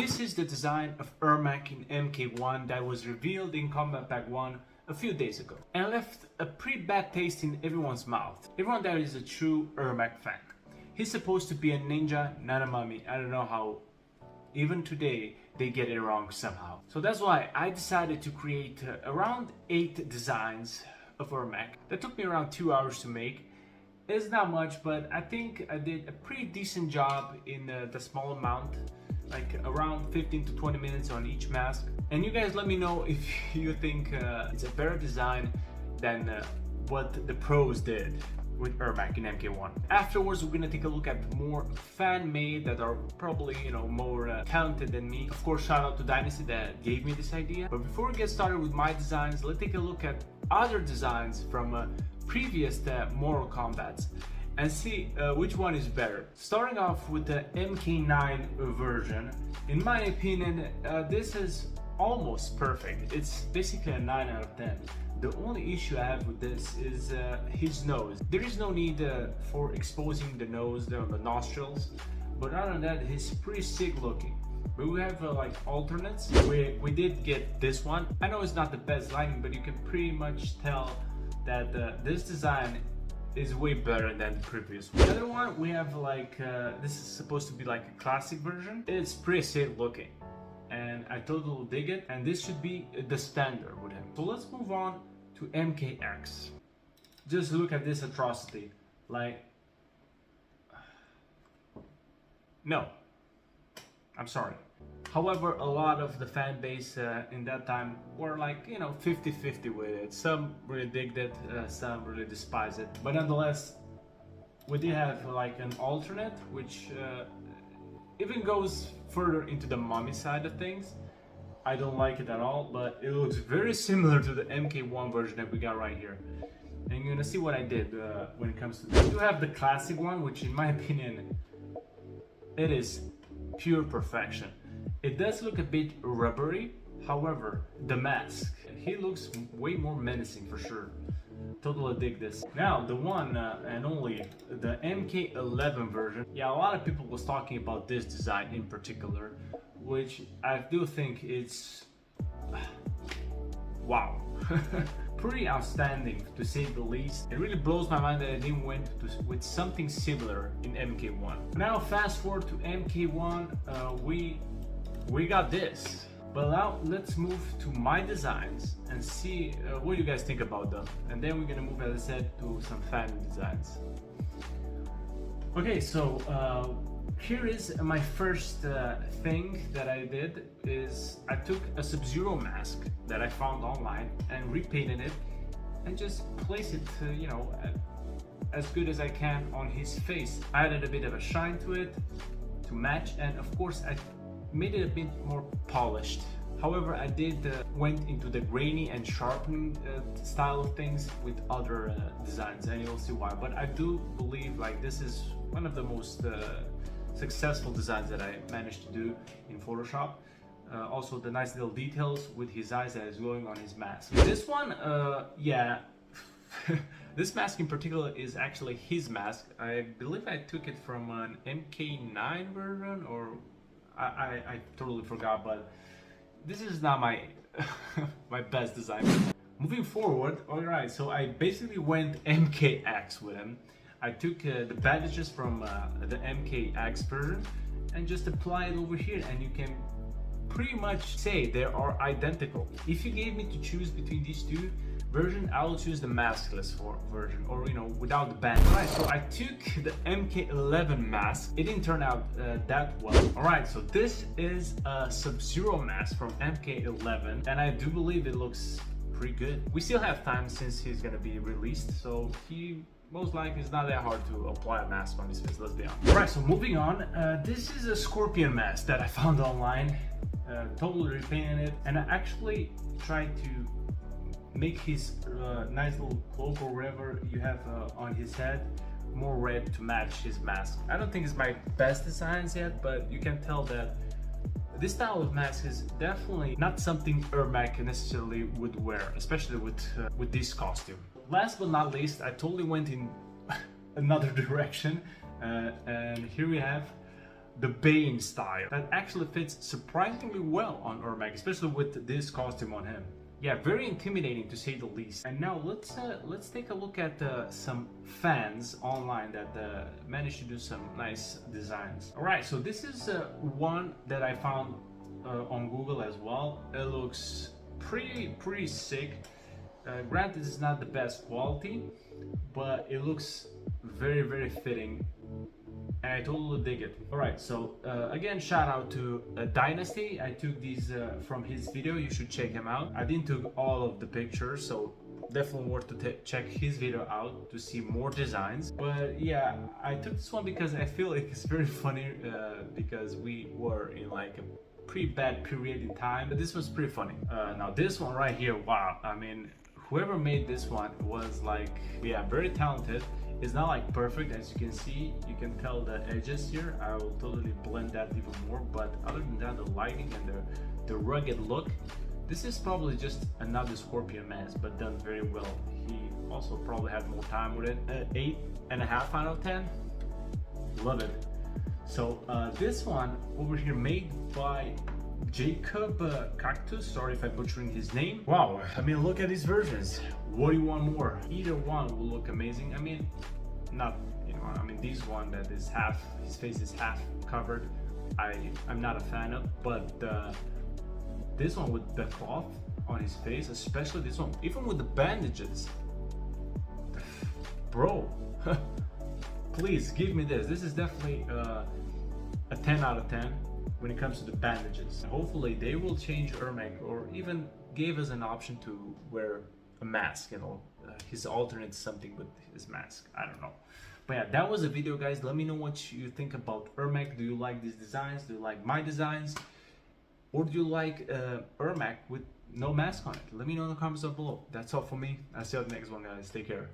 This is the design of Ermac in MK1 that was revealed in Combat Pack 1 a few days ago and left a pretty bad taste in everyone's mouth. Everyone that is a true Ermac fan. He's supposed to be a ninja, not a mummy. I don't know how even today they get it wrong somehow. So that's why I decided to create around 8 designs of Ermac. That took me around 2 hours to make. It's not much, but I think I did a pretty decent job in the small amount, like around 15 to 20 minutes on each mask. And you guys let me know if you think it's a better design than what the pros did with Ermac in MK1. Afterwards, we're gonna take a look at more fan-made that are probably, you know, more talented than me. Of course, shout out to Dynasty that gave me this idea. But before we get started with my designs, let's take a look at other designs from previous Mortal Kombats and see which one is better. Starting off with the MK9 version, in my opinion, this is almost perfect. It's basically a 9 out of 10. The only issue I have with this is his nose. There is no need for exposing the nose, the nostrils, but other than that, he's pretty sick looking. But we have like alternates. We did get this one. I know it's not the best lighting, but you can pretty much tell that this design is way better than the previous one. The other one, we have like, this is supposed to be like a classic version. It's pretty sick looking, and I totally dig it, and this should be the standard with him. So let's move on to MKX. Just look at this atrocity. Like, no, I'm sorry. However, a lot of the fan base in that time were like, you know, 50-50 with it. Some really digged it, some really despised it. But nonetheless, we did have like an alternate, which even goes further into the mummy side of things. I don't like it at all, but it looks very similar to the MK1 version that we got right here. And you're gonna see what I did when it comes to this. We do have the classic one, which in my opinion, it is pure perfection. It does look a bit rubbery, however, the mask, he looks way more menacing for sure. Totally dig this. Now, the one and only, the MK11 version. Yeah, a lot of people was talking about this design in particular, which I do think it's wow. Pretty outstanding to say the least. It really blows my mind that I didn't went with something similar in MK1. Now fast forward to MK1, we got this. But now let's move to my designs and see what you guys think about them. And then we're gonna move, as I said, to some fan designs. Okay, so here is my first thing that I did is I took a Sub-Zero mask that I found online and repainted it and just placed it, you know, as good as I can on his face. I added a bit of a shine to it to match, and of course I made it a bit more polished. However, I did went into the grainy and sharpening style of things with other designs, and you'll see why. But I do believe like this is one of the most successful designs that I managed to do in Photoshop. Also the nice little details with his eyes that is going on his mask. This one, yeah, this mask in particular is actually his mask. I believe I took it from an MK9 version, or I totally forgot, but this is not my my best design. Moving forward, alright, so I basically went MKX with him. I took the bandages from the MKX version and just applied it over here, and you can pretty much say they are identical. If you gave me to choose between these two version, I will choose the maskless version, or you know, without the band. Alright, so I took the MK11 mask. It didn't turn out that well. Alright, so this is a Sub-Zero mask from MK11, and I do believe it looks pretty good. We still have time since he's gonna be released, so he most likely is not that hard to apply a mask on his face, let's be honest. Alright, so moving on, this is a Scorpion mask that I found online. Totally repainted it, and I actually tried to make his nice little cloak or whatever you have on his head more red to match his mask. I don't think it's my best designs yet, but you can tell that this style of mask is definitely not something Ermac necessarily would wear, especially with this costume. Last but not least, I totally went in another direction, and here we have the Bane style that actually fits surprisingly well on Ermac, especially with this costume on him. Yeah, very intimidating to say the least. And now let's take a look at some fans online that managed to do some nice designs. All right, so this is one that I found on Google as well. It looks pretty sick. Granted, it's not the best quality, but it looks very fitting, and I totally dig it. All right, so again, shout out to Dynasty. I took these from his video. You should check him out. I didn't took all of the pictures, so definitely worth to check his video out to see more designs. But yeah, I took this one because I feel like it's very funny because we were in like a pretty bad period in time, but this was pretty funny. Now this one right here, wow, I mean, whoever made this one was like, yeah, very talented. It's not like perfect, as you can see. You can tell the edges here. I will totally blend that even more, but other than that, the lighting and the rugged look, this is probably just another Scorpion mask, but done very well. He also probably had more time with it. 8.5 out of 10. Love it. So this one over here, made by Jacob Cactus, sorry if I'm butchering his name. Wow, I mean, look at these versions. What do you want more? Either one will look amazing. I mean, not, you know, I mean, this one that is half, his face is half covered, I'm not a fan of, but this one with the cloth on his face, especially this one, even with the bandages, bro, please give me this. This is definitely a 10 out of 10 when it comes to the bandages. Hopefully they will change Ermac, or even gave us an option to wear a mask, you know, his alternate something with his mask. I don't know. But yeah, that was the video, guys. Let me know what you think about Ermac. Do you like these designs? Do you like my designs? Or do you like Ermac with no mask on it? Let me know in the comments down below. That's all for me. I'll see you on the next one, guys. Take care.